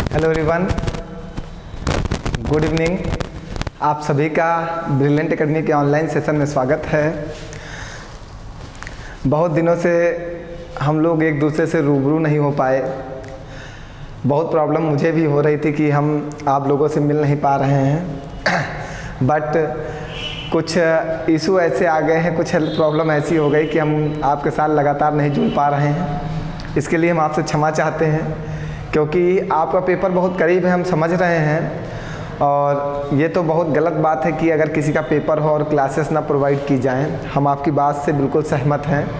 Hello everyone, good evening. आप सभी का ब्रिलियंट एकेडमी के ऑनलाइन सेशन में स्वागत है। बहुत दिनों से हम लोग एक दूसरे से रूबरू नहीं हो पाए। बहुत प्रॉब्लम मुझे भी हो रही थी कि हम आप लोगों से मिल नहीं पा रहे हैं बट कुछ इशू ऐसे आ गए हैं, कुछ हेल्थ प्रॉब्लम ऐसी हो गई कि हम आपके साथ लगातार नहीं जुड़ पा रहे हैं। इसके लिए हम आपसे क्षमा चाहते हैं, क्योंकि आपका पेपर बहुत करीब है, हम समझ रहे हैं। और ये तो बहुत गलत बात है कि अगर किसी का पेपर हो और क्लासेस ना प्रोवाइड की जाएं। हम आपकी बात से बिल्कुल सहमत हैं।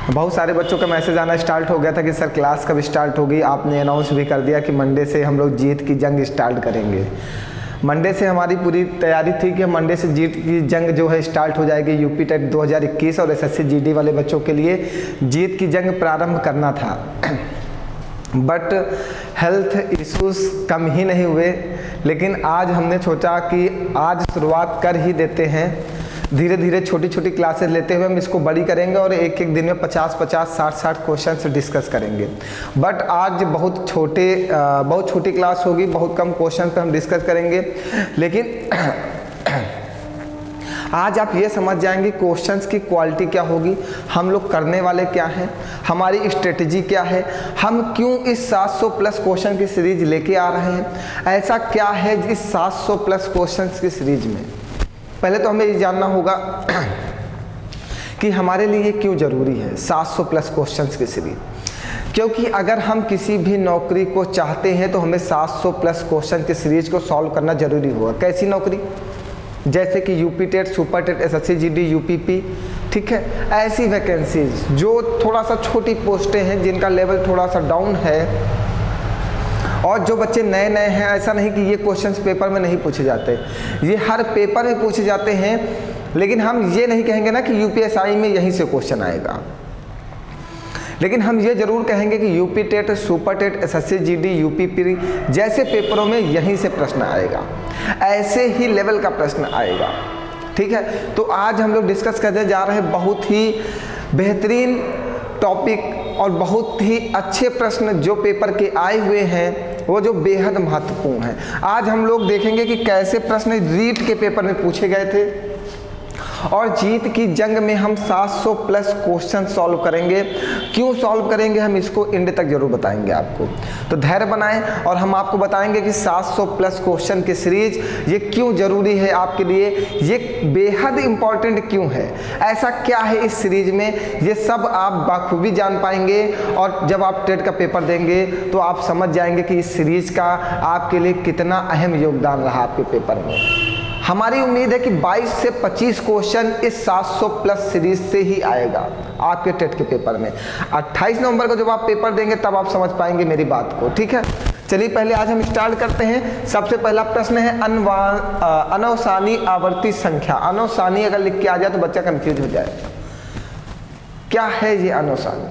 बहुत सारे बच्चों का मैसेज आना स्टार्ट हो गया था कि सर क्लास कब स्टार्ट होगी। आपने अनाउंस भी कर दिया कि मंडे से हम लोग जीत की जंग स्टार्ट करेंगे। मंडे से हमारी पूरी तैयारी थी कि मंडे से जीत की जंग जो है स्टार्ट हो जाएगी। यूपी टेट 2021 और एसएससी जीडी वाले बच्चों के लिए जीत की जंग प्रारंभ करना था बट हेल्थ इश्यूज कम ही नहीं हुए। लेकिन आज हमने सोचा कि आज शुरुआत कर ही देते हैं। धीरे धीरे छोटी छोटी क्लासेस लेते हुए हम इसको बड़ी करेंगे और एक एक दिन में 50-50, 60-60 क्वेश्चन डिस्कस करेंगे। बट आज बहुत छोटी क्लास होगी, बहुत कम क्वेश्चन पे हम डिस्कस करेंगे। लेकिन आज आप ये समझ जाएंगे क्वेश्चंस की क्वालिटी क्या होगी, हम लोग करने वाले क्या हैं, हमारी स्ट्रेटजी क्या है, हम क्यों इस 700 प्लस क्वेश्चन की सीरीज लेके आ रहे हैं, ऐसा क्या है इस 700 प्लस क्वेश्चंस की सीरीज में। पहले तो हमें ये जानना होगा कि हमारे लिए क्यों ज़रूरी है 700 प्लस क्वेश्चंस की सीरीज। क्योंकि अगर हम किसी भी नौकरी को चाहते हैं तो हमें 700 प्लस क्वेश्चन की सीरीज को सॉल्व करना जरूरी होगा। कैसी नौकरी? जैसे कि UP TET, super TET, SSC GD, UPP, ठीक है। ऐसी वैकेंसीज जो थोड़ा सा छोटी पोस्टें हैं, जिनका लेवल थोड़ा सा डाउन है और जो बच्चे नए नए हैं। ऐसा नहीं कि ये क्वेश्चंस पेपर में नहीं पूछे जाते, ये हर पेपर में पूछे जाते हैं। लेकिन हम ये नहीं कहेंगे ना कि यूपीएसआई में यहीं से क्वेश्चन आएगा। लेकिन हम ये जरूर कहेंगे कि UP TET, super TET, SSC GD, UPP जैसे पेपरों में यहीं से प्रश्न आएगा, ऐसे ही लेवल का प्रश्न आएगा, ठीक है। तो आज हम लोग डिस्कस करने जा रहे हैं बहुत ही बेहतरीन टॉपिक और बहुत ही अच्छे प्रश्न जो पेपर के आए हुए हैं, वो जो बेहद महत्वपूर्ण हैं। आज हम लोग देखेंगे कि कैसे प्रश्न रीट के पेपर में पूछे गए थे और जीत की जंग में हम 700 प्लस क्वेश्चन सॉल्व करेंगे। क्यों सॉल्व करेंगे हम इसको एंड तक जरूर बताएंगे आपको। तो धैर्य बनाएं और हम आपको बताएंगे कि 700 प्लस क्वेश्चन की सीरीज ये क्यों जरूरी है आपके लिए, ये बेहद इंपॉर्टेंट क्यों है, ऐसा क्या है इस सीरीज में, ये सब आप बाखूबी जान पाएंगे। और जब आप टेट का पेपर देंगे तो आप समझ जाएंगे कि इस सीरीज का आपके लिए कितना अहम योगदान रहा आपके पेपर में। हमारी उम्मीद है कि 22 से 25 क्वेश्चन इस 700 प्लस सीरीज से ही आएगा आपके टेट के पेपर में। 28 नवंबर को जब आप पेपर देंगे तब आप समझ पाएंगे मेरी बात को, ठीक है। चलिए पहले आज हम स्टार्ट करते हैं। सबसे पहला प्रश्न है अनौसानी आवर्ती संख्या। अनौसानी अगर लिख के आ जाए तो बच्चा कंफ्यूज हो जाए, क्या है ये अनौसानी,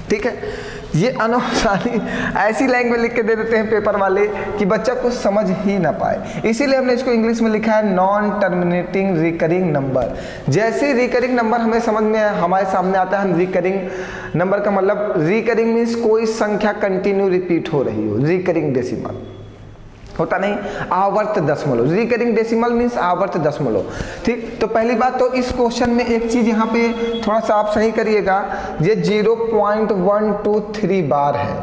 ठीक है। ये अनौसानी ऐसी लैंग्वेज लिख के दे देते हैं पेपर वाले कि बच्चा कुछ समझ ही ना पाए। इसीलिए हमने इसको इंग्लिश में लिखा है नॉन टर्मिनेटिंग रिकरिंग नंबर। जैसे रिकरिंग नंबर हमें समझ में हमारे सामने आता है, हम रिकरिंग नंबर का मतलब, रिकरिंग मीन्स कोई संख्या कंटिन्यू रिपीट हो रही हो। रिकरिंग डेसिमल होता नहीं, आवर्त दशमलव। रिकरिंग डेसिमल मीन्स आवर्त दशमलव, ठीक। तो पहली बात तो इस क्वेश्चन में एक चीज यहाँ पे थोड़ा सा आप सही करिएगा, ये 0.123 बार है।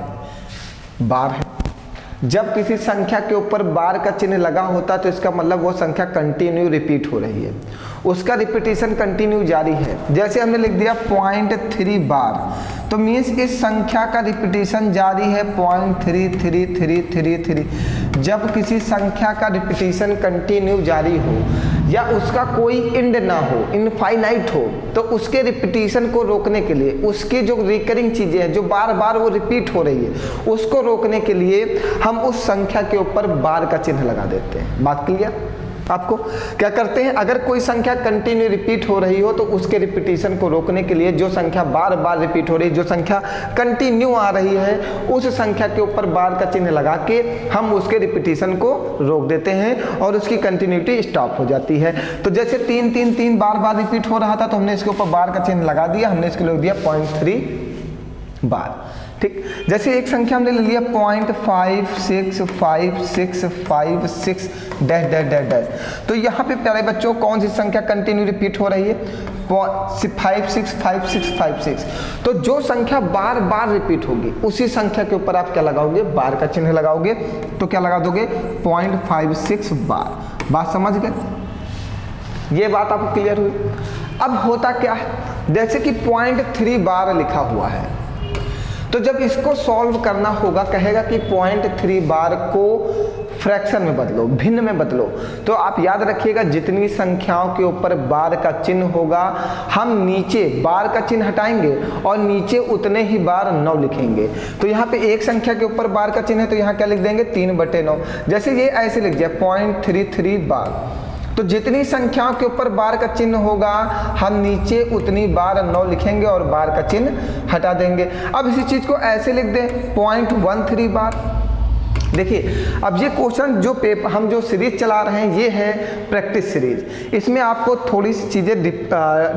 बार है, जब किसी संख्या के ऊपर बार का चिन्ह लगा होता है तो इसका मतलब वो संख्या कंटिन्यू रिपीट हो रही है, उसका रिपीटिशन कंटिन्यू जारी है। जैसे हमने लिख दिया 0.3 बार, तो मीन्स इस संख्या का रिपीटिशन जारी है 0.333333। जब किसी संख्या का रिपीटिशन कंटिन्यू जारी हो या उसका कोई एंड ना हो, इनफाइनाइट हो, तो उसके रिपीटिशन को रोकने के लिए, उसकी जो रिकरिंग चीजें हैं जो बार बार वो रिपीट हो रही है, उसको रोकने के लिए हम उस संख्या के ऊपर बार का चिन्ह लगा देते हैं। बात क्लियर? आपको क्या करते हैं, अगर कोई संख्या कंटिन्यू रिपीट हो रही हो तो उसके रिपीटिशन को रोकने के लिए जो संख्या बार बार रिपीट हो रही है, जो संख्या कंटिन्यू आ रही है, उस संख्या के ऊपर बार का चिन्ह लगा के हम उसके रिपीटिशन को रोक देते हैं और उसकी कंटिन्यूटी स्टॉप हो जाती है। तो जैसे 3 बार बार रिपीट हो रहा था तो हमने इसके ऊपर बार का चिन्ह लगा दिया, हमने इसके लिए दिया 0.3 बार। ठीक, जैसे एक संख्या हमने ले लिया 0.565656 डैश डैश डैश डैश, तो यहाँ पे प्यारे बच्चों कौन सी संख्या कंटिन्यू रिपीट हो रही है? 565656। तो जो संख्या बार बार रिपीट होगी उसी संख्या के ऊपर आप क्या लगाओगे? बार का चिन्ह लगाओगे। तो क्या लगा दोगे? 0.56 बार। बात समझ गए? ये बात आपको क्लियर हुई? अब होता क्या है, जैसे कि 0.3 बार लिखा हुआ है, तो जब इसको सॉल्व करना होगा कहेगा कि 0.3 बार को फ्रैक्शन में बदलो, भिन्न में बदलो। तो आप याद रखिएगा जितनी संख्याओं के ऊपर बार का चिन्ह होगा हम नीचे बार का चिन्ह हटाएंगे और नीचे उतने ही बार 9 लिखेंगे। तो यहाँ पे एक संख्या के ऊपर बार का चिन्ह है तो यहाँ क्या लिख देंगे? 3/9। जैसे ये ऐसे लिख दिया 0.33 बार, तो जितनी संख्याओं के ऊपर बार का चिन्ह होगा हम नीचे उतनी बार 9 लिखेंगे और बार का चिन्ह हटा देंगे। अब इसी चीज को ऐसे लिख दें 0.13 बार। देखिए अब ये क्वेश्चन जो पेपर हम जो सीरीज चला रहे हैं ये है प्रैक्टिस सीरीज। इसमें आपको थोड़ी सी चीज़ें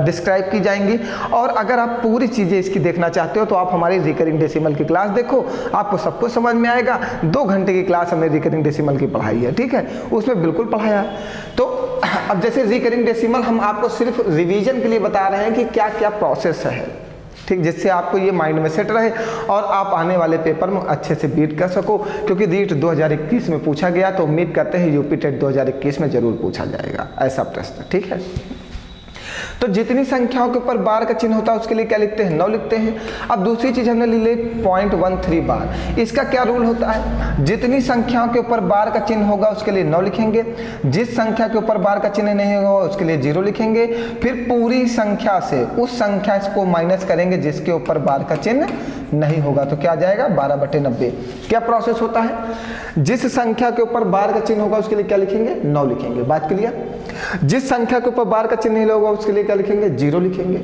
डिस्क्राइब की जाएंगी और अगर आप पूरी चीज़ें इसकी देखना चाहते हो तो आप हमारी रिकरिंग डेसिमल की क्लास देखो, आपको सब कुछ समझ में आएगा। 2 घंटे की क्लास हमने रिकरिंग डेसिमल की पढ़ाई है, ठीक है, उसमें बिल्कुल पढ़ाया। तो अब जैसे रिकरिंग डेसिमल हम आपको सिर्फ रिवीजन के लिए बता रहे हैं कि क्या क्या प्रोसेस है, ठीक, जिससे आपको ये माइंड में सेट रहे और आप आने वाले पेपर में अच्छे से बीट कर सको। क्योंकि रीट 2021 में पूछा गया तो उम्मीद करते हैं यूपी टेट 2021 में जरूर पूछा जाएगा ऐसा प्रश्न, ठीक है। तो जितनी संख्याओं के ऊपर बार का चिन्ह होता है उसके लिए क्या लिखते हैं? 9 लिखते हैं। अब दूसरी चीज हमने ले ली 0.13 बार। इसका क्या रूल होता है? जितनी संख्याओं के ऊपर बार का चिन्ह होगा उसके लिए 9 लिखेंगे, जिस संख्या के ऊपर बार का चिन्ह नहीं होगा उसके लिए 0 लिखेंगे, फिर पूरी संख्या से उस संख्या को माइनस करेंगे जिसके ऊपर बार का चिन्ह नहीं होगा। तो क्या आ जाएगा? 12/90। क्या प्रोसेस होता है? जिस संख्या के ऊपर बार का चिन्ह होगा उसके लिए क्या लिखेंगे? 9 लिखेंगे। बात क्लियर? जिस संख्या के ऊपर बार का चिन्ह नहीं होगा उसके लिए क्या लिखेंगे? 0 लिखेंगे।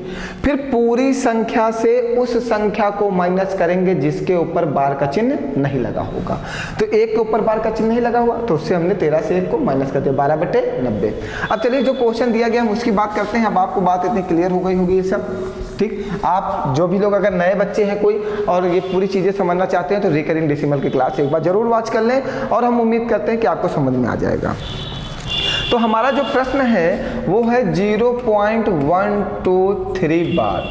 फिर पूरी संख्या से उस संख्या को माइनस करेंगे जिसके ऊपर बार का चिन्ह नहीं लगा होगा। तो 1 के ऊपर बार का चिन्ह नहीं लगा हुआ तो उससे हमने 13 से 1 को माइनस कर दिया, 12/90। अब चलिए जो क्वेश्चन दिया गया हम उसकी बात करते हैं। अब आपको बात इतनी क्लियर हो गई होगी ये सब, ठीक। आप जो भी लोग अगर नए बच्चे हैं कोई और ये पूरी चीज़ें समझना चाहते हैं तो रिकरिंग डेसिमल की क्लास एक बार जरूर वॉच कर लें और हम उम्मीद करते हैं कि आपको समझ में आ जाएगा। तो हमारा जो प्रश्न है वो है 0.123 बार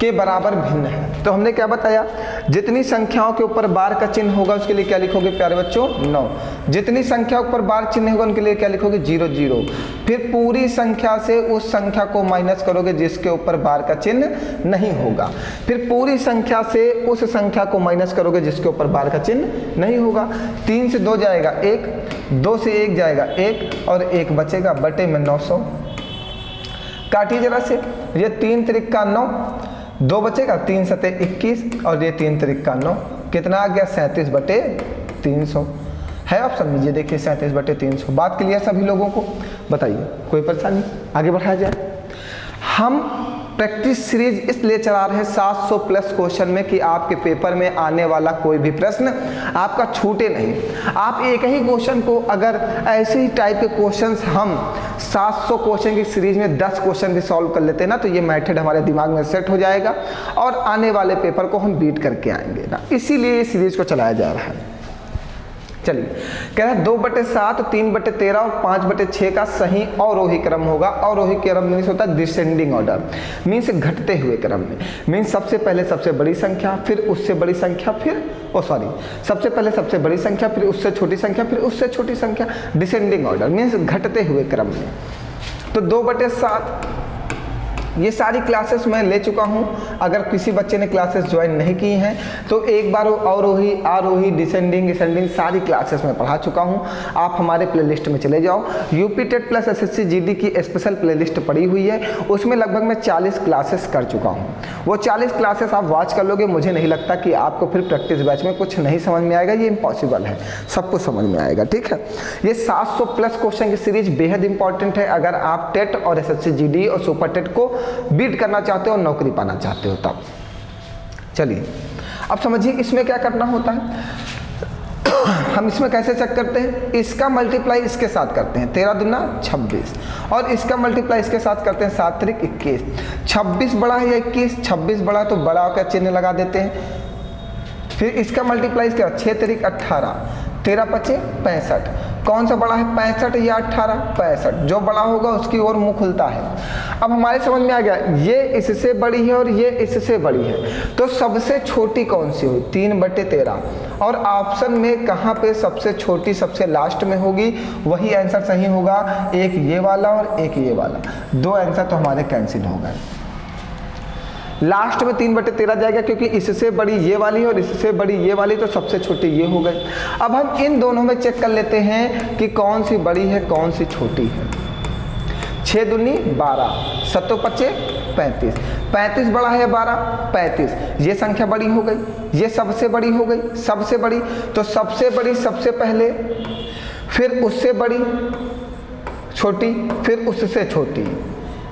के बराबर भिन्न है। तो हमने क्या बताया? जितनी संख्याओं के ऊपर बार का चिन्ह होगा उसके लिए क्या लिखोगे प्यारे बच्चों? 9। जितनी संख्या ऊपर बार चिन्ह होगा उनके लिए क्या लिखोगे? 0 0। फिर पूरी संख्या से उस संख्या को माइनस करोगे जिसके ऊपर बार का चिन्ह नहीं होगा। फिर पूरी संख्या से उस संख्या को माइनस करोगे जिसके ऊपर बार का चिन्ह नहीं होगा। 3 से 2 जाएगा 1, 2 से 1 जाएगा 1 और 1 बचेगा बटे में 900। काटिए जरा से, ये 3 त्रिक का 9, 2 बचेगा, 3 सते 21 और ये 3 त्रिक का 9, कितना आ गया? 37/300 है ऑप्शन। लीजिए देखिए 37/300। बात क्लियर सभी लोगों को? बताइए कोई परेशानी? आगे बढ़ाया जाए। हम प्रैक्टिस सीरीज इसलिए चला रहे हैं 700 प्लस क्वेश्चन में कि आपके पेपर में आने वाला कोई भी प्रश्न आपका छूटे नहीं। आप एक ही क्वेश्चन को अगर ऐसे ही टाइप के क्वेश्चंस हम 700 क्वेश्चन की सीरीज में 10 क्वेश्चन भी सॉल्व कर लेते हैं ना तो ये मेथड हमारे दिमाग में सेट हो जाएगा और आने वाले पेपर को हम बीट करके आएंगे ना, इसीलिए ये सीरीज को चलाया जा रहा है। चलिए कह रहा है 2/7, 3/13 और 5/6 का सही अवरोही क्रम होगा। अवरोही क्रम मीन्स होता है डिसेंडिंग ऑर्डर, मीन्स घटते हुए क्रम में। मीन्स सबसे पहले सबसे बड़ी संख्या, फिर उससे बड़ी संख्या, फिर सबसे पहले सबसे बड़ी संख्या, फिर उससे छोटी संख्या, फिर उससे छोटी संख्या, डिसेंडिंग ऑर्डर मीन्स घटते हुए क्रम में। तो 2/7 ये सारी क्लासेस मैं ले चुका हूँ। अगर किसी बच्चे ने क्लासेस ज्वाइन नहीं की हैं तो एक बार अवरोही, आरोही, डिसेंडिंग, डिसेंडिंग सारी क्लासेस मैं पढ़ा चुका हूँ। आप हमारे प्लेलिस्ट में चले जाओ, UP TET plus SSC GD की स्पेशल प्लेलिस्ट पड़ी हुई है, उसमें लगभग मैं 40 क्लासेस कर चुका हूँ। वो 40 क्लासेस आप वॉच कर लोगे, मुझे नहीं लगता कि आपको फिर प्रैक्टिस बैच में कुछ नहीं समझ में आएगा, ये इम्पॉसिबल है, सब कुछ समझ में आएगा, ठीक है। ये 700 प्लस क्वेश्चन की सीरीज बेहद इंपॉर्टेंट है अगर आप टेट और एसएससी जीडी और सुपर टेट को बीट करना चाहते हो और नौकरी पाना चाहते हो तब। चलिए अब समझिए इसमें क्या करना होता है। हम इसमें कैसे चेक करते हैं? इसका मल्टीप्लाई इसके साथ करते हैं, 13 दूना 26 और इसका मल्टीप्लाई इसके साथ करते हैं 7 त्रिक 21। 26 बड़ा है या 21? 26 बड़ा है तो बड़ा का चिन्ह लगा देते हैं, फिर इसका मल्टीप्लाई क्या, 6 तिरिक 18, 13 पचे 65, कौन सा बड़ा है 65 या 18, 65, जो बड़ा होगा उसकी ओर मुंह खुलता है। अब हमारे समझ में आ गया ये इससे बड़ी है और ये इससे बड़ी है, तो सबसे छोटी कौन सी हुई, 3/13, और ऑप्शन में कहाँ पे सबसे छोटी सबसे लास्ट में होगी, वही आंसर सही होगा, एक ये वाला और एक ये वाला, दो आंसर तो हमारे कैंसिल हो गए। लास्ट में 3/13 जाएगा क्योंकि इससे बड़ी ये वाली और इससे बड़ी ये वाली, तो सबसे छोटी ये हो गई। अब हम इन दोनों में चेक कर लेते हैं कि कौन सी बड़ी है कौन सी छोटी है। 6 दूनी 12, 7 पचे 35, 35 बड़ा है 12, 35, ये संख्या बड़ी हो गई, ये सबसे बड़ी हो गई, सबसे बड़ी, तो सबसे बड़ी सबसे पहले, फिर उससे बड़ी छोटी, फिर उससे छोटी।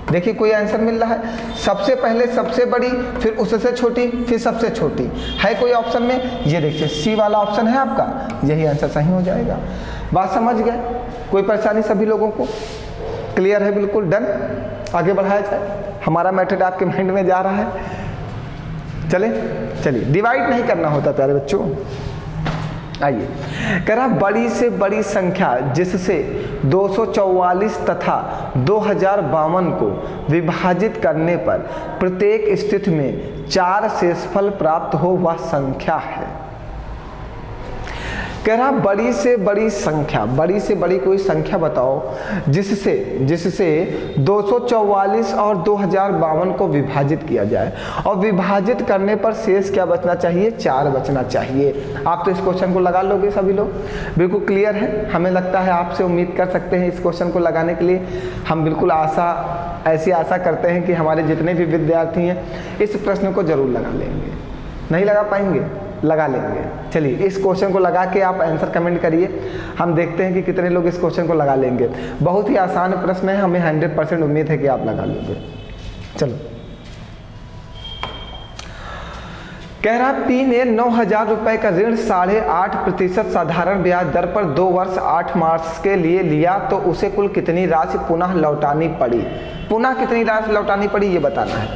देखिए कोई आंसर मिल रहा है, सबसे पहले सबसे बड़ी, फिर उससे छोटी, फिर सबसे छोटी, है कोई ऑप्शन में, ये देखिए सी वाला ऑप्शन है आपका, यही आंसर सही हो जाएगा। बात समझ गए, कोई परेशानी सभी लोगों को क्लियर है, बिल्कुल डन, आगे बढ़ाया जाए, हमारा मेथड आपके माइंड में जा रहा है। चलिए डिवाइड नहीं करना होता प्यारे बच्चों। आइए, कह रहा बड़ी से बड़ी संख्या जिससे 244 तथा 2052 को विभाजित करने पर प्रत्येक स्थिति में 4 शेषफल प्राप्त हो वह संख्या है। कह रहा बड़ी से बड़ी संख्या, बड़ी से बड़ी कोई संख्या बताओ जिससे 244 और 2052 को विभाजित किया जाए, और विभाजित करने पर शेष क्या बचना चाहिए, 4 बचना चाहिए। आप तो इस क्वेश्चन को लगा लोगे सभी लोग, बिल्कुल क्लियर है। हमें लगता है आपसे उम्मीद कर सकते हैं इस क्वेश्चन को लगाने के लिए, हम बिल्कुल ऐसी आशा करते हैं कि हमारे जितने भी विद्यार्थी हैं इस प्रश्न को जरूर लगा लेंगे। नहीं लगा पाएंगे, लगा लेंगे। चलिए इस क्वेश्चन को लगा के आप आंसर कमेंट करिए, हम देखते हैं कि कितने लोग इस क्वेश्चन को लगा लेंगे। बहुत ही आसान प्रश्न है, हमें 100% उम्मीद है कि आप लगा लोगे। चलो, कह रहा पी ने 9,000 रुपए का ऋण 8.5% साधारण ब्याज दर पर 2 वर्ष 8 मास के लिए लिया, तो उसे कुल कितनी राशि पुनः लौटानी पड़ी। पुनः कितनी राशि लौटानी पड़ी ये बताना है।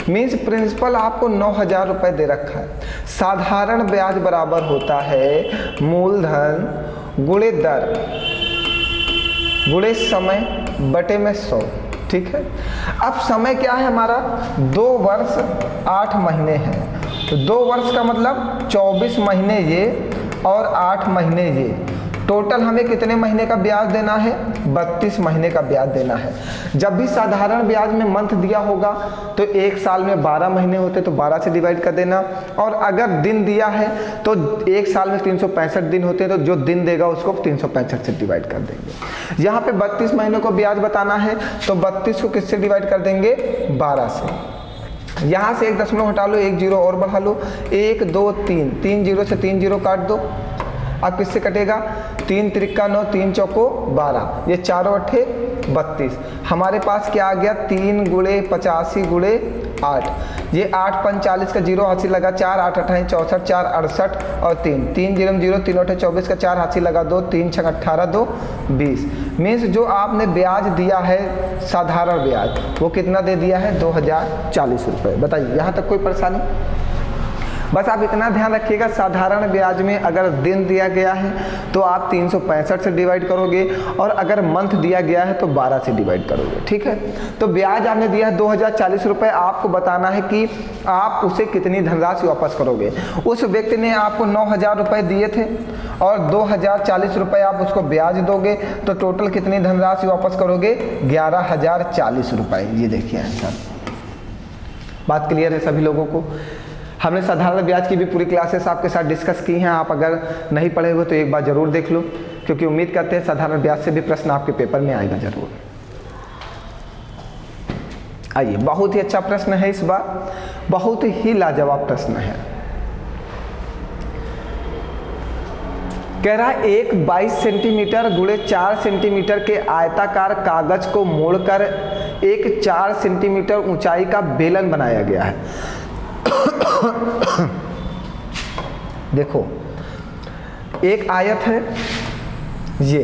मीन्स प्रिंसिपल आपको 9,000 रुपए दे रखा है, साधारण ब्याज बराबर होता है मूलधन गुणे दर गुणे समय बटे में 100, ठीक है। अब समय क्या है हमारा, 2 वर्ष 8 महीने है, तो 2 वर्ष का मतलब 24 महीने ये और 8 महीने ये, टोटल हमें कितने महीने का ब्याज देना है, 32 महीने का ब्याज देना है। जब भी साधारण ब्याज में मंथ दिया होगा तो 1 साल में 12 महीने होते तो 12 से डिवाइड कर देना, और अगर दिन दिया है तो 1 साल में 365 दिन होते हैं, तो जो दिन देगा उसको 365 से डिवाइड कर देंगे। यहाँ पे 32 महीनों को ब्याज बताना है तो 32 को किससे डिवाइड कर देंगे, 12 से। यहाँ से 1 दशमलव हटा लो, 1 जीरो और बढ़ा लो, 1 2 3, 3 जीरो से 3 जीरो काट दो। अब किससे कटेगा, 3 त्रिका 9, 3 चौको 12, ये 4 अट्ठे 32। हमारे पास क्या आ गया, 3 गुणे 85 गुणे 8, ये 8 5 40 का 0 हाथी लगा, 4 8 28 64, 4 68 और 3 3 0 0 3 8 24 का 4 हाथी लगा 2, 3 6 18 2 20। मीन्स जो आपने ब्याज दिया है साधारण ब्याज वो कितना दे दिया है, 2040 रुपये। बताइए यहाँ तक कोई परेशानी। बस आप इतना ध्यान रखिएगा, साधारण ब्याज में अगर दिन दिया गया है तो आप 365 से डिवाइड करोगे, और अगर मंथ दिया गया है तो 12 से डिवाइड करोगे, ठीक है। तो ब्याज आपने दिया है 2040 रुपये, आपको बताना है कि आप उसे कितनी धनराशि वापस करोगे। उस व्यक्ति ने आपको 9,000 रुपये दिए थे और 2040 रुपये आप उसको ब्याज दोगे, तो टोटल कितनी धनराशि वापस करोगे, 11,040 रुपये। ये देखिए आंसर। बात क्लियर है सभी लोगों को। हमने साधारण ब्याज की भी पूरी क्लासेस आपके साथ डिस्कस की हैं, आप अगर नहीं पढ़े हो तो एक बार ज़रूर देख लो, क्योंकि उम्मीद करते हैं साधारण ब्याज से भी प्रश्न आपके पेपर में आएगा ज़रूर। आइए, बहुत ही अच्छा प्रश्न है इस बार, बहुत ही लाजवाब प्रश्न है। कह रहा है एक 22 सेंटीमीटर गुणे 4 सेंटीमीटर के आयताकार कागज को मोड़कर एक 4 सेंटीमीटर ऊंचाई का बेलन बनाया गया है। देखो, एक आयत है, ये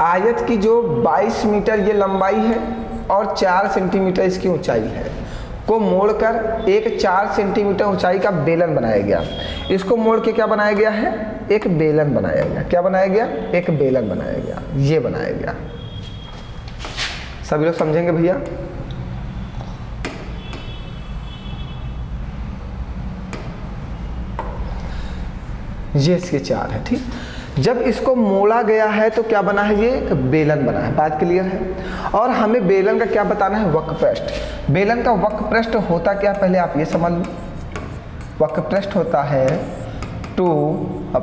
आयत की जो 22 मीटर ये लंबाई है और 4 सेंटीमीटर इसकी ऊंचाई है। को मोड़कर एक 4 सेंटीमीटर ऊंचाई का बेलन बनाया गया। इसको मोड़ के क्या बनाया गया है? एक बेलन बनाया गया। क्या बनाया गया? एक बेलन बनाया गया। ये बनाया गया। सभी लोग समझेंगे भैया? ये इसके 4 है। ठीक, जब इसको मोड़ा गया है तो क्या बना है? ये एक बेलन बना है। बात क्लियर है? और हमें बेलन का क्या बताना है? वक्रपृष्ठ। बेलन का वक्रपृष्ठ होता क्या, पहले आप ये समझ लो। वक्रपृष्ठ होता है 2πr/h।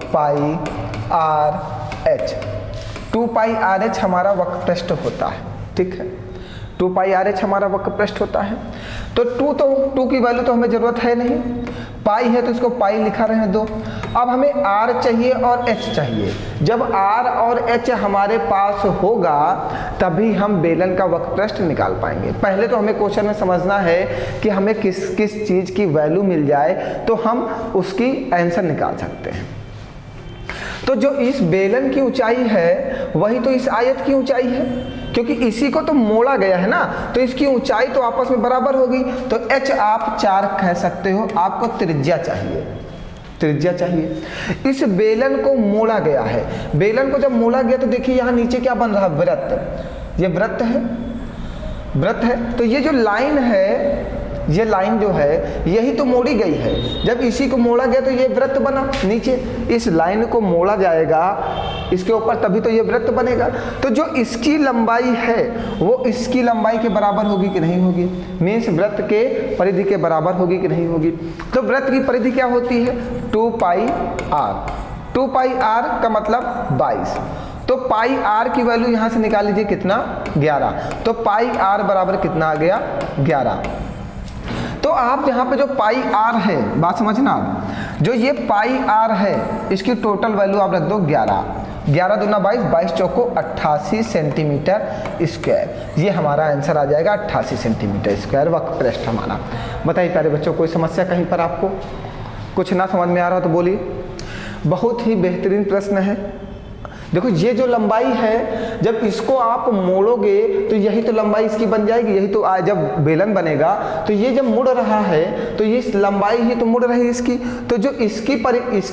2πr/h हमारा वक्रपृष्ठ होता है। ठीक है, 2πr/h हमारा वक्रपृष्ठ होता है। तो 2 की वैल्यू तो हमें जरूरत है नहीं, पाई है तो इसको पाई लिखा रहे हैं 2। अब हमें r चाहिए और h चाहिए। जब r और h हमारे पास होगा तभी हम बेलन का वक्रपृष्ठ निकाल पाएंगे। पहले तो हमें क्वेश्चन में समझना है कि हमें किस किस चीज़ की वैल्यू मिल जाए तो हम उसकी आंसर निकाल सकते हैं। तो जो इस बेलन की ऊंचाई है वही तो इस आयत की ऊंचाई है, क्योंकि इसी को तो मोड़ा गया है ना, तो इसकी ऊंचाई तो आपस में बराबर होगी। तो h आप 4 कह सकते हो। आपको त्रिज्या चाहिए, त्रिज्या चाहिए। इस बेलन को मोड़ा गया है। बेलन को जब मोड़ा गया तो देखिए यहाँ नीचे क्या बन रहा है? वृत्त। ये वृत्त है, वृत्त है। तो ये जो लाइन है, ये लाइन जो है यही तो मोड़ी गई है। जब इसी को मोड़ा गया तो ये वृत्त बना। नीचे इस लाइन को मोड़ा जाएगा इसके ऊपर, तभी तो ये वृत्त बनेगा। तो जो इसकी लंबाई है वो इसकी लंबाई के बराबर होगी कि नहीं होगी? मीन्स वृत्त के परिधि के बराबर होगी कि नहीं होगी? तो वृत्त की परिधि क्या होती है? 2πr। 2πr का मतलब 22। तो पाई आर की वैल्यू यहाँ से निकाल लीजिए, कितना? 11। तो पाई आर बराबर कितना आ गया? 11। तो आप यहाँ पे जो पाई आर है, बात समझना, जो ये पाई आर है इसकी टोटल वैल्यू आप रख दो 11। 11 दूना 22, 22 चौको 88 सेंटीमीटर स्क्वायर। ये हमारा आंसर आ जाएगा 88 सेंटीमीटर स्क्वायर वक्रपृष्ठ हमारा। बताइए प्यारे बच्चों, कोई समस्या कहीं पर आपको कुछ ना समझ में आ रहा तो बोलिए। बहुत ही बेहतरीन प्रश्न है। देखो ये जो लंबाई है, जब इसको आप मोड़ोगे तो यही तो लंबाई इसकी बन जाएगी। यही तो जब बेलन बनेगा तो ये जब मुड़ रहा है तो ये लंबाई ही तो मुड़ रही है इसकी। तो जो इसकी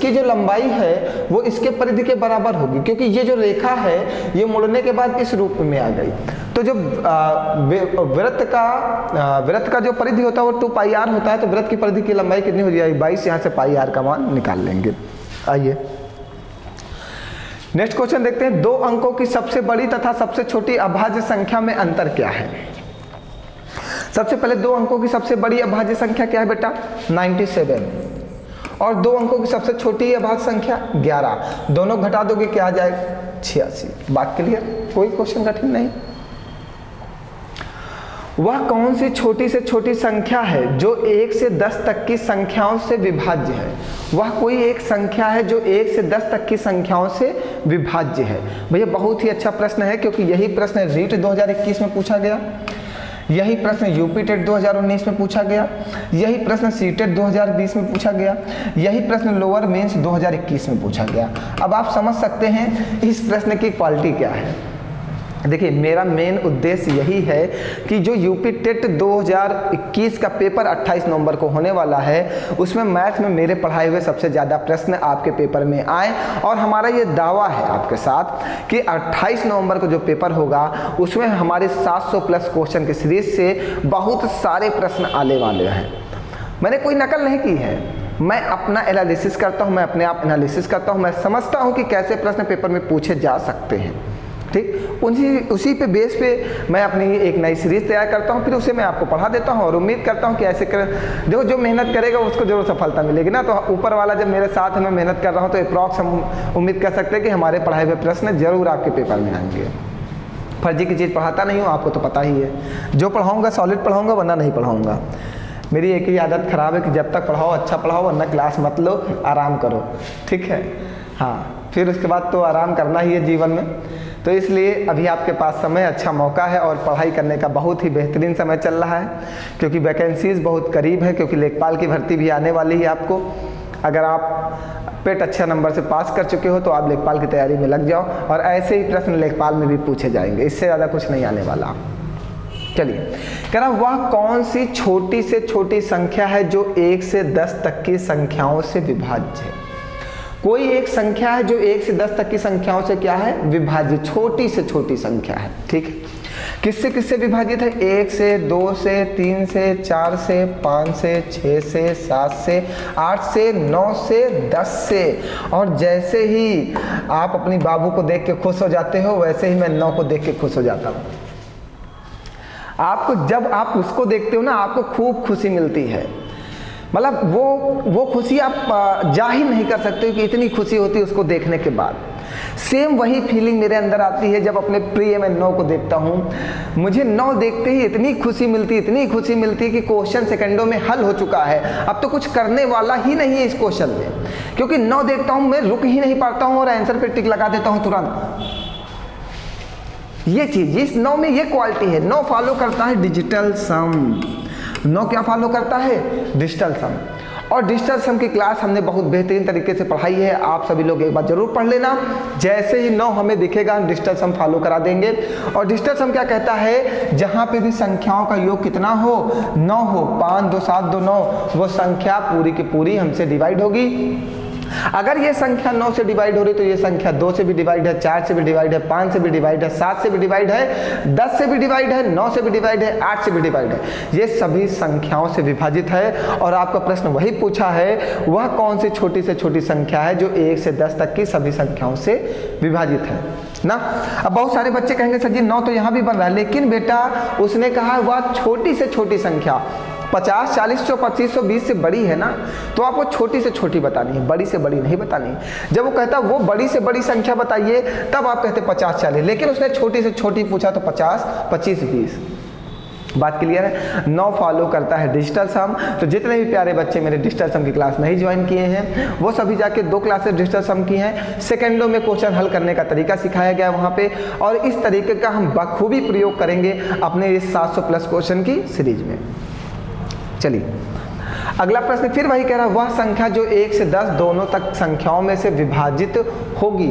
जो लंबाई है वो इसके परिधि के बराबर होगी, क्योंकि ये जो रेखा है ये मुड़ने के बाद इस रूप में आ गई। तो जो वृत्त का जो परिधि होता है वो 2πr होता है। तो वृत्त की परिधि की लंबाई कितनी हो जाएगी? 22। यहाँ से πr का मान निकाल लेंगे। आइए नेक्स्ट क्वेश्चन देखते हैं। 2 अंकों की सबसे बड़ी तथा सबसे छोटी अभाज्य संख्या में अंतर क्या है? सबसे पहले 2 अंकों की सबसे बड़ी अभाज्य संख्या क्या है बेटा? 97। और 2 अंकों की सबसे छोटी अभाज्य संख्या 11। दोनों घटा दोगे क्या आ जाएगा? 86। बात क्लियर? कोई क्वेश्चन कठिन नहीं। वह कौन सी छोटी से छोटी संख्या है जो 1 से 10 तक की संख्याओं से विभाज्य है? वह कोई एक संख्या है जो 1 से 10 तक की संख्याओं से विभाज्य है। भैया बहुत ही अच्छा प्रश्न है, क्योंकि यही प्रश्न रीट 2021 में पूछा गया, यही प्रश्न यूपी टेट 2019 में पूछा गया, यही प्रश्न सीटेट 2020 में पूछा गया, यही प्रश्न लोअर मेंस 2021 में पूछा गया। अब आप समझ सकते हैं इस प्रश्न की क्वालिटी क्या है। देखिए मेरा मेन उद्देश्य यही है कि जो यूपी टेट 2021 का पेपर 28 नवंबर को होने वाला है उसमें मैथ में मेरे पढ़ाए हुए सबसे ज़्यादा प्रश्न आपके पेपर में आए। और हमारा ये दावा है आपके साथ कि 28 नवंबर को जो पेपर होगा उसमें हमारे 700 प्लस क्वेश्चन की सीरीज से बहुत सारे प्रश्न आने वाले हैं। मैंने कोई नकल नहीं की है, मैं अपना एनालिसिस करता हूँ, मैं अपने आप एनालिसिस करता हूँ, मैं समझता हूँ कि कैसे प्रश्न पेपर में पूछे जा सकते हैं। ठीक, उसी पे बेस पे मैं अपनी एक नई सीरीज तैयार करता हूँ, फिर उसे मैं आपको पढ़ा देता हूँ और उम्मीद करता हूँ कि ऐसे कर जो मेहनत करेगा उसको जरूर सफलता मिलेगी ना। तो ऊपर वाला जब मेरे साथ है, मैं मेहनत कर रहा हूँ, तो अप्रॉक्स हम उम्मीद कर सकते हैं कि हमारे पढ़ाए हुए प्रश्न जरूर आपके पेपर में आएंगे। फर्जी की चीज़ पढ़ाता नहीं हूँ, आपको तो पता ही है। जो पढ़ाऊँगा सॉलिड पढ़ाऊँगा, वरना नहीं पढ़ाऊँगा। मेरी एक ही आदत ख़राब है कि जब तक पढ़ाओ अच्छा पढ़ाओ, वरना क्लास मत लो, आराम करो। ठीक है, हाँ, फिर उसके बाद तो आराम करना ही है जीवन में। तो इसलिए अभी आपके पास समय, अच्छा मौका है और पढ़ाई करने का बहुत ही बेहतरीन समय चल रहा है, क्योंकि वैकेंसीज़ बहुत करीब है, क्योंकि लेखपाल की भर्ती भी आने वाली है आपको। अगर आप पेट अच्छे नंबर से पास कर चुके हो तो आप लेखपाल की तैयारी में लग जाओ, और ऐसे ही प्रश्न लेखपाल में भी पूछे जाएंगे, इससे ज़्यादा कुछ नहीं आने वाला। चलिए, कह रहा वह कौन सी छोटी से छोटी संख्या है जो 1 से 10 तक की संख्याओं से विभाज्य है। कोई एक संख्या है जो 1 से 10 तक की संख्याओं से क्या है, विभाज्य, छोटी से छोटी संख्या है। ठीक है, किससे किससे विभाजित है, 1 से, 2 से, 3 से, 4 से, 5 से, 6 से, 7 से, 8 से, 9 से, 10 से। और जैसे ही आप अपनी बाबू को देख के खुश हो जाते हो, वैसे ही मैं 9 को देख के खुश हो जाता हूँ। आपको जब आप उसको देखते हो ना, आपको खूब खुशी मिलती है, मतलब वो खुशी आप जाहिर नहीं कर सकते हो कि इतनी खुशी होती है उसको देखने के बाद। सेम वही फीलिंग मेरे अंदर आती है जब अपने प्रिय में 9 को देखता हूँ। मुझे 9 देखते ही इतनी खुशी मिलती है कि क्वेश्चन सेकंडों में हल हो चुका है। अब तो कुछ करने वाला ही नहीं है इस क्वेश्चन में, क्योंकि 9 देखता हूँ मैं रुक ही नहीं पाता हूँ और आंसर पे टिक लगा देता हूँ तुरंत। ये चीज, इस 9 में ये क्वालिटी है। 9 फॉलो करता है डिजिटल सम। 9 क्या फॉलो करता है, डिजिटल सम। और डिजिटल सम की क्लास हमने बहुत बेहतरीन तरीके से पढ़ाई है, आप सभी लोग एक बार जरूर पढ़ लेना। जैसे ही 9 हमें दिखेगा हम डिजिटल सम फॉलो करा देंगे। और डिजिटल सम क्या कहता है, जहाँ पे भी संख्याओं का योग कितना हो, 9 हो, 5 2 7 2 9, वो संख्या पूरी की पूरी हमसे डिवाइड होगी। अगर ये संख्या 9 से डिवाइड हो रही तो ये संख्या 2 से भी डिवाइड है, 4 से भी डिवाइड है, 5 से भी डिवाइड है, 7 से भी डिवाइड है, 10 से भी डिवाइड है, 9 से भी डिवाइड है, 8 से भी डिवाइड है। ये सभी संख्याओं से विभाजित है। और आपका प्रश्न वही पूछा है, वह कौन सी छोटी से छोटी संख्या है जो 1 से 10 तक की सभी संख्याओं से विभाजित है ना। अब बहुत सारे बच्चे कहेंगे सर जी 9 तो यहाँ भी बन रहा है, लेकिन बेटा उसने कहा वह छोटी से छोटी संख्या 50, 40, 100, 25, 120 से बड़ी है ना, तो आपको छोटी से छोटी बतानी है, बड़ी से बड़ी नहीं बतानी है। जब वो कहता वो बड़ी से बड़ी संख्या बताइए, तब आप कहते 50, 40, लेकिन उसने छोटी से छोटी पूछा तो 50, 25, 20। बात क्लियर है। 9 फॉलो करता है डिजिटल सम। तो जितने भी प्यारे बच्चे मेरे डिजिटल सम की क्लास नहीं ज्वाइन किए हैं, वो सभी जाके 2 क्लासेस डिजिटल सम की हैं। सेकंडों में क्वेश्चन हल करने का तरीका सिखाया गया वहाँ पे, और इस तरीके का हम बखूबी प्रयोग करेंगे अपने इस 700 प्लस क्वेश्चन की सीरीज में। चलिए, अगला प्रश्न फिर वही कह रहा है, वह संख्या जो 1 से 10 दोनों तक संख्याओं में से विभाजित होगी।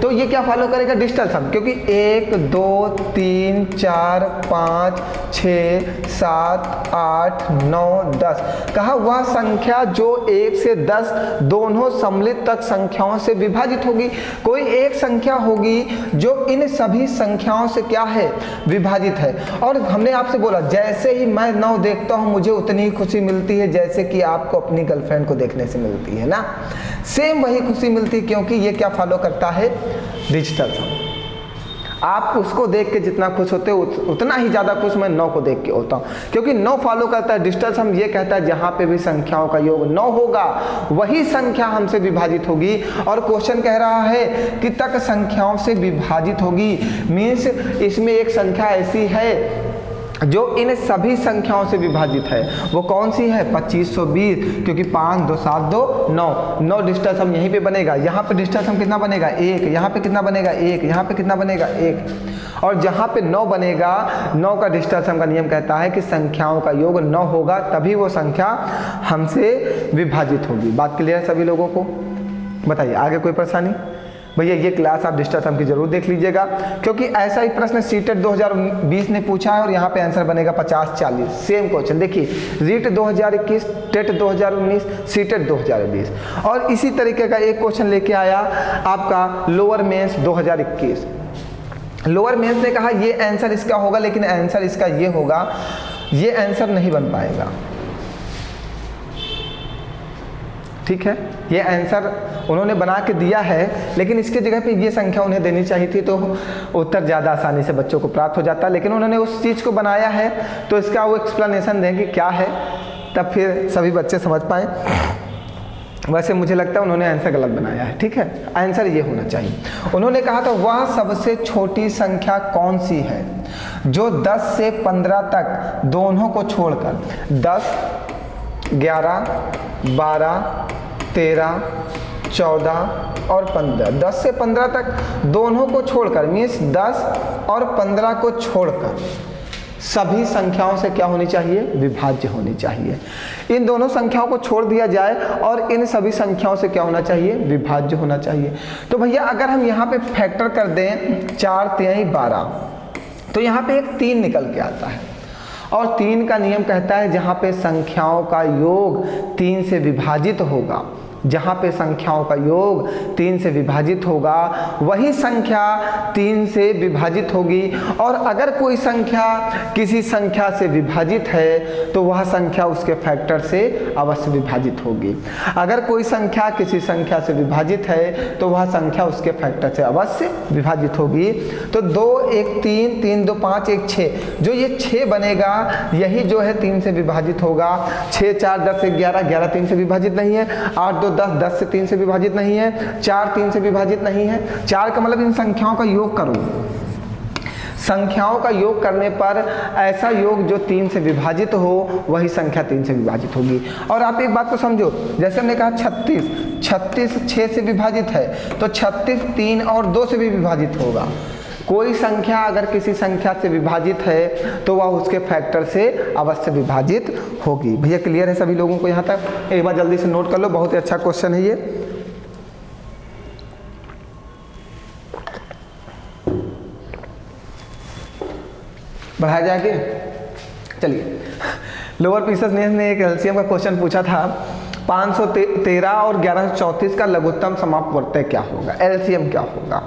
तो ये क्या फॉलो करेगा, डिजिटल सम, क्योंकि 1 2 3 4 5 6 7 8 9 10 कहा वह संख्या जो 1 से 10 दोनों सम्मिलित तक संख्याओं से विभाजित होगी। कोई एक संख्या होगी जो इन सभी संख्याओं से क्या है, विभाजित है। और हमने आपसे बोला जैसे ही मैं 9 देखता हूँ मुझे उतनी ही खुशी मिलती है जैसे कि आपको अपनी गर्लफ्रेंड को देखने से मिलती है ना। सेम वही खुशी मिलती है, क्योंकि ये क्या फॉलो करता है, डिजिटल सम। आप उसको देख के जितना खुश होते हो उतना ही ज़्यादा खुश मैं 9 को देख के होता हूँ, क्योंकि 9 फॉलो करता है डिजिटल सम। ये कहता है जहाँ पे भी संख्याओं का योग 9 होगा वही संख्या हमसे विभाजित होगी। और क्वेश्चन कह रहा है कि तक संख्याओं से विभाजित होगी, मीन्स इसमें एक संख्या ऐसी है जो इन सभी संख्याओं से विभाजित है। वो कौन सी है, 2520, क्योंकि 5 2 7 2 9 9 डिजिटल सम यहीं पे बनेगा। यहाँ पे डिजिटल सम कितना बनेगा, 1, यहाँ पे कितना बनेगा 1, यहाँ पे कितना बनेगा 1। और जहाँ पे 9 बनेगा, 9 का डिजिटल सम का नियम कहता है कि संख्याओं का योग 9 होगा तभी वो संख्या हमसे विभाजित होगी। बात क्लियर है सभी लोगों को? बताइए आगे कोई परेशानी? भैया ये क्लास आप डिजिटल सम की जरूर देख लीजिएगा, क्योंकि ऐसा ही प्रश्न सीटेट 2020 ने पूछा है और यहाँ पे आंसर बनेगा 50 40। सेम क्वेश्चन देखिए, रीट 2021, टेट 2019, सीटेट 2020। और इसी तरीके का एक क्वेश्चन लेके आया आपका लोअर मेंस 2021। लोअर मेंस ने कहा ये आंसर इसका होगा, लेकिन आंसर इसका ये होगा, ये आंसर नहीं बन पाएगा। ठीक है, ये आंसर उन्होंने बना के दिया है, लेकिन इसके जगह पे ये संख्या उन्हें देनी चाहिए थी तो उत्तर ज़्यादा आसानी से बच्चों को प्राप्त हो जाता। लेकिन उन्होंने उस चीज़ को बनाया है तो इसका वो एक्सप्लेनेशन देंगे क्या है, तब फिर सभी बच्चे समझ पाएँ। वैसे मुझे लगता है उन्होंने आंसर गलत बनाया है। ठीक है, आंसर ये होना चाहिए। उन्होंने कहा था वह सबसे छोटी संख्या कौन सी है जो 10 से 15 तक दोनों को छोड़कर 10 11 12 13 14 और 15, 10 से 15 तक दोनों को छोड़कर, मीन्स 10 और 15 को छोड़कर सभी संख्याओं से क्या होनी चाहिए, विभाज्य होनी चाहिए। इन दोनों संख्याओं को छोड़ दिया जाए और इन सभी संख्याओं से क्या होना चाहिए, विभाज्य होना चाहिए। तो भैया अगर हम यहाँ पे फैक्टर कर दें 4 3 12, तो यहाँ पे एक 3 निकल के आता है। और 3 का नियम कहता है जहाँ पे संख्याओं का योग 3 से विभाजित होगा, जहाँ पे संख्याओं का योग 3 से विभाजित होगा वही संख्या 3 से विभाजित होगी। और अगर कोई संख्या किसी संख्या से विभाजित है तो वह संख्या उसके फैक्टर से अवश्य विभाजित होगी। अगर कोई संख्या किसी संख्या से विभाजित है तो वह संख्या उसके फैक्टर से अवश्य विभाजित होगी। तो 2 1 3 3 2 5 1 6, जो ये 6 बनेगा यही जो है 3 से विभाजित होगा। 6 4 10 11, 11 3 से विभाजित नहीं है। 8 2 10, 10 से 3 से विभाजित नहीं है। 4 3 से विभाजित नहीं है। 4 का मतलब इन संख्याओं का योग करो, संख्याओं का योग करने पर ऐसा योग जो 3 से विभाजित हो वही संख्या 3 से विभाजित होगी। और आप एक बात को समझो, जैसे हमने कहा 36 6 से विभाजित है तो 36 3 और 2 से भी विभाजित होगा। कोई संख्या अगर किसी संख्या से विभाजित है तो वह उसके फैक्टर से अवश्य विभाजित होगी। भैया क्लियर है सभी लोगों को यहाँ तक? एक बार जल्दी से नोट कर लो, बहुत ही अच्छा क्वेश्चन है ये। बढ़ाया जाएगा। चलिए, लोअर पीसेस ने एक एलसीएम का क्वेश्चन पूछा था, 513 और 1134 का लघुत्तम समाप्त वर्ग क्या होगा, एलसीएम क्या होगा।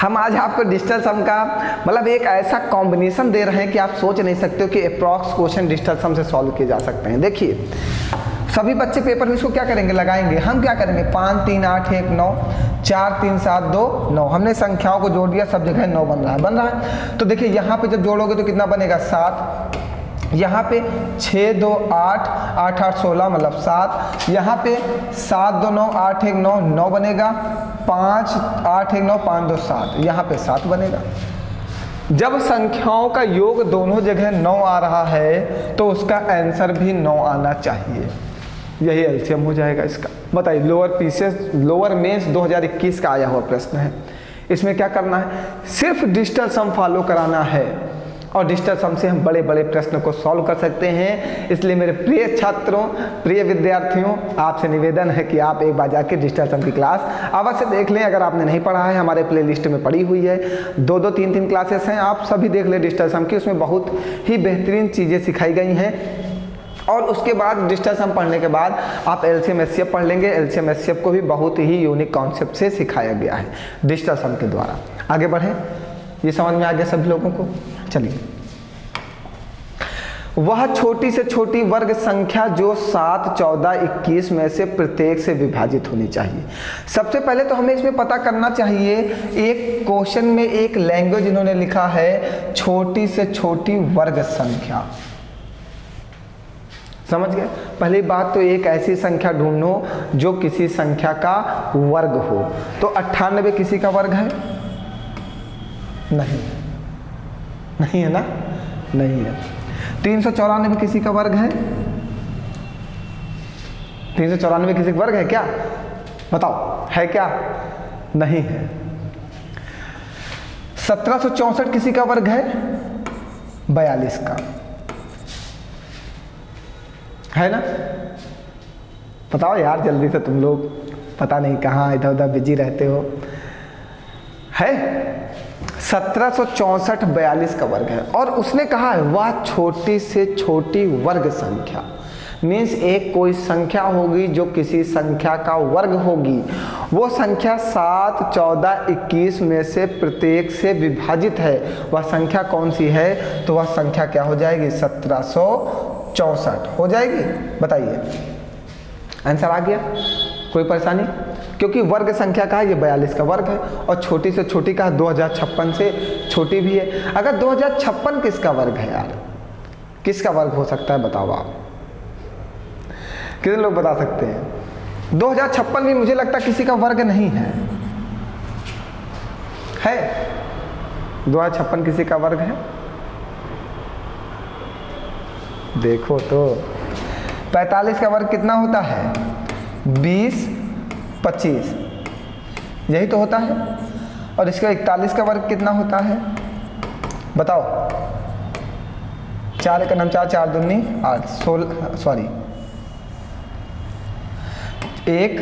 हम आज आपको डिजिटल सम का मतलब एक ऐसा कॉम्बिनेशन दे रहे हैं कि आप सोच नहीं सकते हो कि अप्रॉक्स क्वेश्चन डिजिटल सम से सॉल्व किए जा सकते हैं। देखिए, सभी बच्चे पेपर में इसको क्या करेंगे, लगाएंगे। हम क्या करेंगे, 5 3 8 1 9, 4 3 7 2 9, हमने संख्याओं को जोड़ दिया, सब जगह 9 बन रहा है। तो देखिए यहाँ पे जब जोड़ोगे तो कितना बनेगा, 7। यहाँ पे 6 2 8, 8 8 16 मतलब 7। यहाँ पे 7 2 9, 8 1 9, 9 बनेगा। 5 8 1 9, 5 2 7, यहाँ पे 7 बनेगा। जब संख्याओं का योग दोनों जगह 9 आ रहा है तो उसका आंसर भी 9 आना चाहिए, यही एलसीएम हो जाएगा इसका। बताइए, लोअर मेंस 2021 का आया हुआ प्रश्न है। इसमें क्या करना है, सिर्फ डिजिटल सम फॉलो कराना है और डिजिटल सम से हम बड़े बड़े प्रश्न को सॉल्व कर सकते हैं। इसलिए मेरे प्रिय छात्रों, प्रिय विद्यार्थियों, आपसे निवेदन है कि आप एक बार जाके डिजिटल सम की क्लास अवश्य देख लें। अगर आपने नहीं पढ़ा है, हमारे प्ले लिस्ट में पड़ी हुई है, 2 3 3 क्लासेस हैं, आप सभी देख लें डिजिटल सम की। उसमें बहुत ही बेहतरीन चीज़ें सिखाई गई हैं। और उसके बाद डिजिटल सम पढ़ने के बाद आप एलसीएम एचसीएफ पढ़ लेंगे। एलसीएम एचसीएफ को भी बहुत ही यूनिक कॉन्सेप्ट से सिखाया गया है डिजिटल सम के द्वारा। आगे बढ़ें, ये समझ में आ गया सभी लोगों को। चलिए, वह छोटी से छोटी वर्ग संख्या जो 7 14 21 में से प्रत्येक से विभाजित होनी चाहिए। सबसे पहले तो हमें इसमें पता करना चाहिए, एक क्वेश्चन में एक लैंग्वेज इन्होंने लिखा है छोटी से छोटी वर्ग संख्या। समझ गए? पहली बात तो एक ऐसी संख्या ढूंढो जो किसी संख्या का वर्ग हो। तो 98 किसी का वर्ग है? नहीं है ना, नहीं है। 394 किसी का वर्ग है? 394 किसी का वर्ग है क्या? बताओ, है क्या? नहीं है। 1764 किसी का वर्ग है? 42 का है ना? बताओ यार जल्दी से, तुम लोग पता नहीं कहाँ इधर उधर बिजी रहते हो। है 1764 42 का वर्ग है। और उसने कहा है वह छोटी से छोटी वर्ग संख्या, मीन्स एक कोई संख्या होगी जो किसी संख्या का वर्ग होगी। वो संख्या 7 14 21 में से प्रत्येक से विभाजित है। वह संख्या कौन सी है? तो वह संख्या क्या हो जाएगी? 1764 हो जाएगी। बताइए, आंसर आ गया? कोई परेशानी? क्योंकि वर्ग संख्या का है, ये 42 का वर्ग है। और छोटी से छोटी का 2056 से छोटी भी है। अगर 2056 किसका वर्ग है यार? किसका वर्ग हो सकता है बताओ आप? कितने लोग बता सकते हैं? 2056 भी मुझे लगता है किसी का वर्ग नहीं है। 2056 किसी का वर्ग है? देखो तो 45 का वर्ग कितना होता है? 20 25, यही तो होता है। और इसका 41 का वर्ग कितना होता है बताओ? 4 1 4 4 दूनी 8 16, सॉरी 1,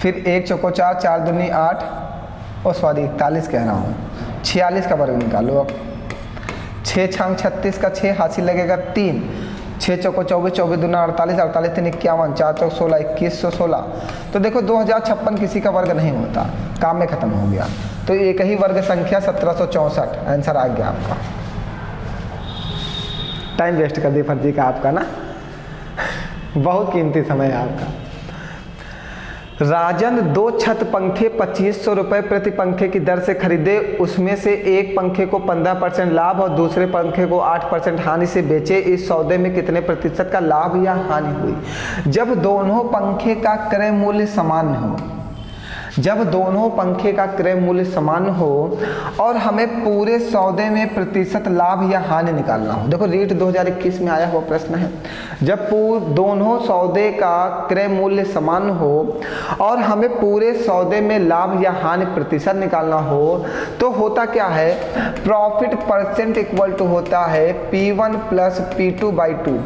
फिर 1 चौको 4 4 दूनी 8, और सॉरी 41 कह रहा हूँ। 46 का वर्ग निकालो अब। 6 छांग 36 का 6 हासिल लगेगा 3, 6 चौको 24, 24 दूना 48, 48 3 51, 4 चौक 16, 2116। तो देखो 2056 किसी का वर्ग नहीं होता, काम में खत्म हो गया। तो एक ही वर्ग संख्या 1764 आंसर आ गया आपका। टाइम वेस्ट कर दी फर्जी का आपका ना, बहुत कीमती समय है आपका। राजन 2 छत पंखे 2500 रुपये प्रति पंखे की दर से खरीदे, उसमें से एक पंखे को 15% लाभ और दूसरे पंखे को 8% हानि से बेचे। इस सौदे में कितने प्रतिशत का लाभ या हानि हुई? जब दोनों पंखे का क्रय मूल्य समान हो, जब दोनों पंखे का क्रय मूल्य समान हो और हमें पूरे सौदे में प्रतिशत लाभ या हानि निकालना हो। देखो रीट 2021 में आया हुआ प्रश्न है। जब दोनों सौदे का क्रय मूल्य समान हो और हमें पूरे सौदे में लाभ या हानि प्रतिशत निकालना हो तो होता क्या है, प्रॉफिट परसेंट इक्वल टू होता है P1 प्लस P2/2।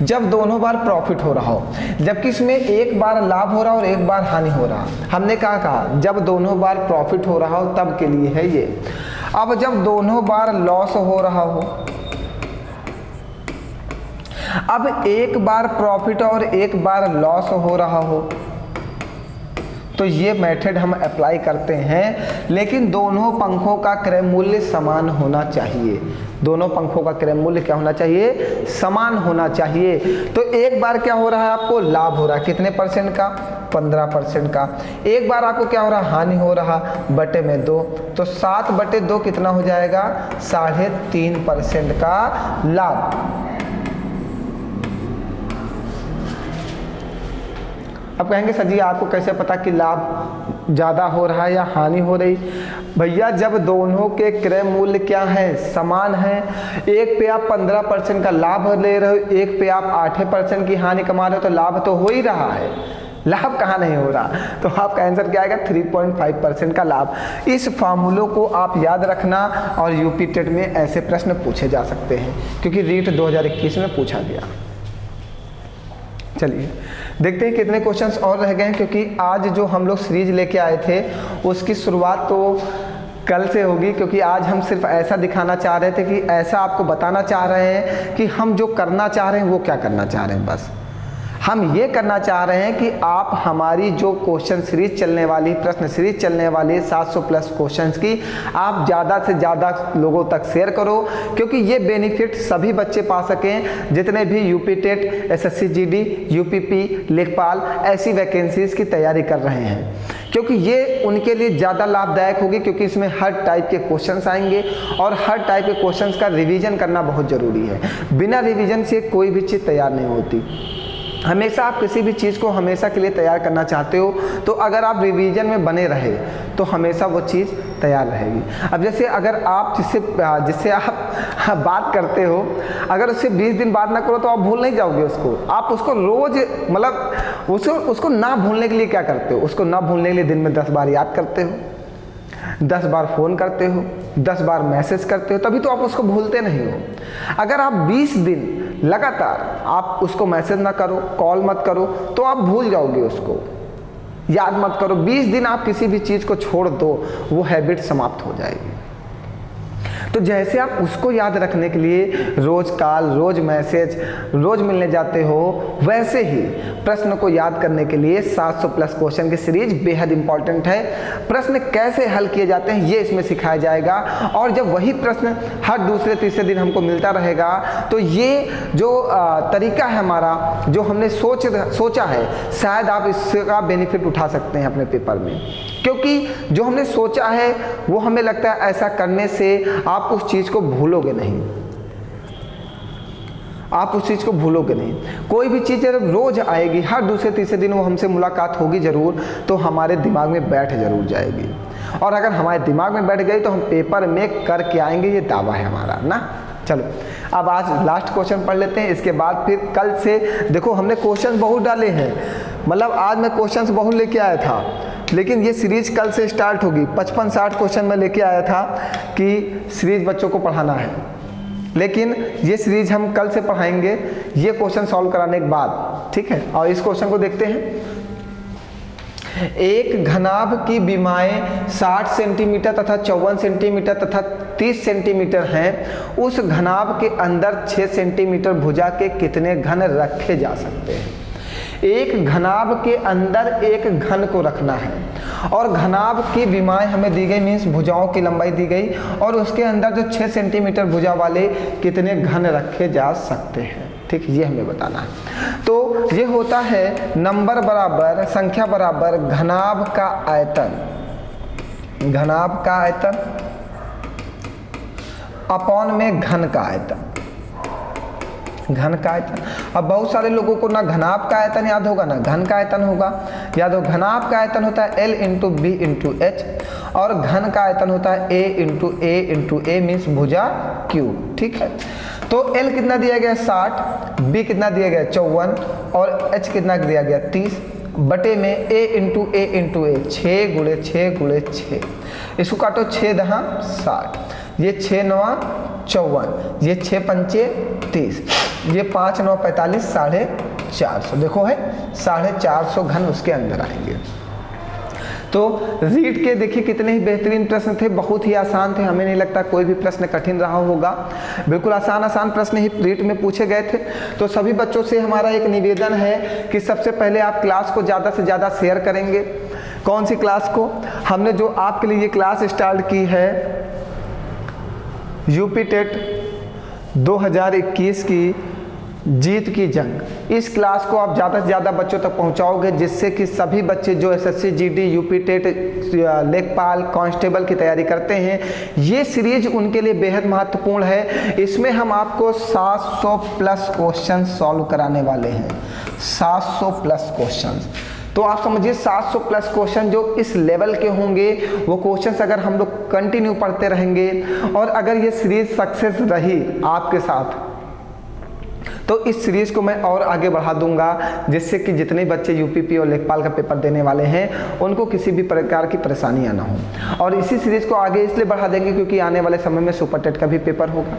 जब दोनों बार प्रॉफिट हो रहा हो, जबकि इसमें एक बार लाभ हो रहा और एक बार हानि हो रहा। हमने कहा जब दोनों बार प्रॉफिट हो रहा हो तब के लिए है ये। अब जब दोनों बार लॉस हो रहा हो, अब एक बार प्रॉफिट और एक बार लॉस हो रहा हो तो ये मेथड हम अप्लाई करते हैं, लेकिन दोनों पंखों का क्रय मूल्य समान होना चाहिए। दोनों पंखों का क्रय मूल्य क्या होना चाहिए? समान होना चाहिए। तो एक बार क्या हो रहा है, आपको लाभ हो रहा है कितने परसेंट का? 15% का। एक बार आपको क्या हो रहा है? हानि हो रहा बटे में 2, तो 7/2 कितना हो जाएगा? 3.5% का लाभ। अब कहेंगे सर जी आपको कैसे पता कि लाभ ज़्यादा हो रहा है या हानि हो रही? भैया जब दोनों के क्रय मूल्य क्या है? समान है। एक पे आप 15% का लाभ ले रहे हो, एक पे आप 8% की हानि कमा रहे हो, तो लाभ तो हो ही रहा है, लाभ कहाँ नहीं हो रहा? तो आपका आंसर क्या आएगा? 3.5% का लाभ। इस फार्मूलों को आप याद रखना और यूपी टेट में ऐसे प्रश्न पूछे जा सकते हैं, क्योंकि रीट 2021 में पूछा गया। चलिए देखते हैं कितने क्वेश्चंस और रह गए हैं, क्योंकि आज जो हम लोग सीरीज लेके आए थे उसकी शुरुआत तो कल से होगी, क्योंकि आज हम सिर्फ ऐसा दिखाना चाह रहे थे कि ऐसा आपको बताना चाह रहे हैं कि हम जो करना चाह रहे हैं वो क्या करना चाह रहे हैं। बस हम ये करना चाह रहे हैं कि आप हमारी जो क्वेश्चन सीरीज चलने वाली, प्रश्न सीरीज चलने वाली 700 प्लस क्वेश्चंस की आप ज़्यादा से ज़्यादा लोगों तक शेयर करो, क्योंकि ये बेनिफिट सभी बच्चे पा सकें जितने भी UP TET, SSC GD, UPP, लेखपाल ऐसी वैकेंसीज की तैयारी कर रहे हैं, क्योंकि ये उनके लिए ज़्यादा लाभदायक होगी, क्योंकि इसमें हर टाइप के क्वेश्चंस आएंगे और हर टाइप के क्वेश्चंस का रिवीजन करना बहुत ज़रूरी है। बिना रिवीजन से कोई भी चीज़ तैयार नहीं होती। हमेशा आप किसी भी चीज़ को हमेशा के लिए तैयार करना चाहते हो, तो अगर आप रिवीजन में बने रहे तो हमेशा वो चीज़ तैयार रहेगी। अब जैसे अगर आप जिससे आप बात करते हो, अगर उससे 20 दिन बात ना करो तो आप भूल नहीं जाओगे उसको। आप उसको रोज़ मतलब उसको ना भूलने के लिए क्या करते हो? उसको ना भूलने के लिए दिन में 10 बार याद करते हो, 10 बार फ़ोन करते हो, 10 बार मैसेज करते हो, तभी तो आप उसको भूलते नहीं हो। अगर आप 20 दिन लगातार आप उसको मैसेज ना करो, कॉल मत करो, तो आप भूल जाओगे उसको, याद मत करो। 20 दिन आप किसी भी चीज़ को छोड़ दो, वो हैबिट समाप्त हो जाएगी। तो जैसे आप उसको याद रखने के लिए रोज़ कॉल, रोज़ मैसेज, रोज़ मिलने जाते हो, वैसे ही प्रश्न को याद करने के लिए 700 प्लस क्वेश्चन की सीरीज बेहद इंपॉर्टेंट है। प्रश्न कैसे हल किए जाते हैं ये इसमें सिखाया जाएगा, और जब वही प्रश्न हर दूसरे तीसरे दिन हमको मिलता रहेगा तो ये जो तरीका है हमारा, जो हमने सोचा है, शायद आप इसका बेनिफिट उठा सकते हैं अपने पेपर में, क्योंकि जो हमने सोचा है वो हमें लगता है ऐसा करने से आप उस चीज़ को भूलोगे नहीं, आप उस चीज़ को भूलोगे नहीं। कोई भी चीज़ जब रोज़ आएगी, हर दूसरे तीसरे दिन वो हमसे मुलाकात होगी ज़रूर, तो हमारे दिमाग में बैठ ज़रूर जाएगी, और अगर हमारे दिमाग में बैठ गई तो हम पेपर में करके आएंगे, ये दावा है हमारा ना। चलो अब आज लास्ट क्वेश्चन पढ़ लेते हैं, इसके बाद फिर कल से देखो हमने क्वेश्चन बहुत डाले हैं, मतलब आज मैं क्वेश्चन बहुत लेके आया था, लेकिन ये सीरीज कल से स्टार्ट होगी। 55-60 क्वेश्चन मैं लेके आया था कि सीरीज बच्चों को पढ़ाना है, लेकिन ये सीरीज हम कल से पढ़ाएंगे, ये क्वेश्चन सॉल्व कराने के बाद, ठीक है। और इस क्वेश्चन को देखते हैं। एक घनाभ की विमाएं 60 सेंटीमीटर तथा 54 सेंटीमीटर तथा 30 सेंटीमीटर हैं, उस घनाभ के अंदर 6 सेंटीमीटर भुजा के कितने घन रखे जा सकते हैं। एक घनाभ के अंदर एक घन को रखना है और घनाभ की विमाएं हमें दी गई, मीन्स भुजाओं की लंबाई दी गई, और उसके अंदर जो 6 सेंटीमीटर भुजा वाले कितने घन रखे जा सकते हैं। ठीक, ये हमें बताना है। तो ये होता है नंबर बराबर संख्या बराबर घनाभ का आयतन, घनाभ का आयतन अपॉन में घन का आयतन, घन का आयतन। अब बहुत सारे लोगों को ना घनाभ का आयतन याद होगा ना घन का आयतन होगा। याद हो, घनाभ का आयतन होता है L into b into h और घन का आयतन होता है A इंटू ए मीन्स भुजा क्यूब। ठीक है, तो L कितना दिया गया 60, B कितना दिया गया 54 और H कितना दिया गया 30 बटे में A इंटू ए 6 गुणे 6 गुणे 6। इसको काटो 6 दहा 60, ये 6 नवा 54, ये 6 पंचे 30, ये 5 9 45, 450। देखो है 450 घन उसके अंदर आएंगे। तो रीड के देखिए कितने ही बेहतरीन प्रश्न थे, बहुत ही आसान थे। हमें नहीं लगता कोई भी प्रश्न कठिन रहा होगा, बिल्कुल आसान प्रश्न ही रीड में पूछे गए थे। तो सभी बच्चों से हमारा एक निवेदन है कि सबसे पहले आप क्लास को ज़्यादा से ज़्यादा शेयर करेंगे। कौन सी क्लास को? हमने जो आपके लिए ये क्लास स्टार्ट की है यूपी टेट 2021 की जीत की जंग, इस क्लास को आप ज़्यादा से ज़्यादा बच्चों तक पहुंचाओगे, जिससे कि सभी बच्चे जो एसएससी जीडी यूपी टेट लेखपाल कांस्टेबल की तैयारी करते हैं, ये सीरीज उनके लिए बेहद महत्वपूर्ण है। इसमें हम आपको 700 प्लस क्वेश्चन सॉल्व कराने वाले हैं, 700 प्लस क्वेश्चन। तो आप समझिए 700 प्लस क्वेश्चन जो इस लेवल के होंगे, वो क्वेश्चंस अगर हम लोग कंटिन्यू पढ़ते रहेंगे और अगर ये सीरीज सक्सेस रही आपके साथ, तो इस सीरीज को मैं और आगे बढ़ा दूंगा, जिससे कि जितने बच्चे यूपीपी और लेखपाल का पेपर देने वाले हैं उनको किसी भी प्रकार की परेशानियां ना हो। और इसी सीरीज को आगे इसलिए बढ़ा देंगे क्योंकि आने वाले समय में सुपर टेट का भी पेपर होगा।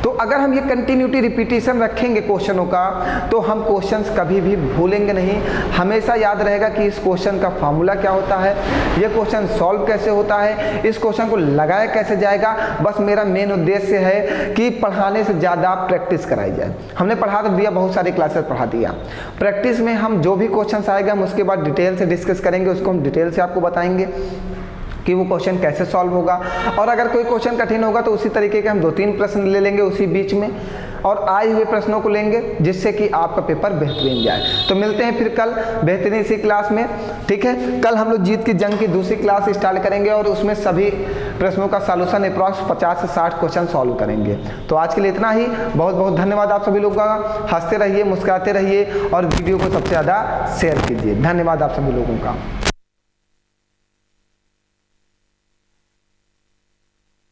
तो अगर हम ये कंटिन्यूटी रिपीटेशन रखेंगे क्वेश्चनों का, तो हम क्वेश्चंस कभी भी भूलेंगे नहीं। हमेशा याद रहेगा कि इस क्वेश्चन का फार्मूला क्या होता है, ये क्वेश्चन सॉल्व कैसे होता है, इस क्वेश्चन को लगाया कैसे जाएगा। बस मेरा मेन उद्देश्य है कि पढ़ाने से ज़्यादा प्रैक्टिस कराई जाए। हमने पढ़ा तो दिया, बहुत सारी क्लासेस पढ़ा दिया, प्रैक्टिस में हम जो भी क्वेश्चंस आएगा हम उसके बाद डिटेल से डिस्कस करेंगे, उसको हम डिटेल से आपको बताएंगे कि वो क्वेश्चन कैसे सॉल्व होगा। और अगर कोई क्वेश्चन कठिन होगा तो उसी तरीके के हम 2-3 प्रश्न ले लेंगे उसी बीच में और आए हुए प्रश्नों को लेंगे, जिससे कि आपका पेपर बेहतरीन जाए। तो मिलते हैं फिर कल बेहतरीन सी क्लास में। ठीक है, कल हम लोग जीत की जंग की दूसरी क्लास स्टार्ट करेंगे और उसमें सभी प्रश्नों का सॉल्यूशन अप्रॉक्स 50 से 60 क्वेश्चन सॉल्व करेंगे। तो आज के लिए इतना ही, बहुत बहुत धन्यवाद आप सभी लोगों का। हंसते रहिए, मुस्कुराते रहिए और वीडियो को सबसे ज़्यादा शेयर कीजिए। धन्यवाद आप सभी लोगों का।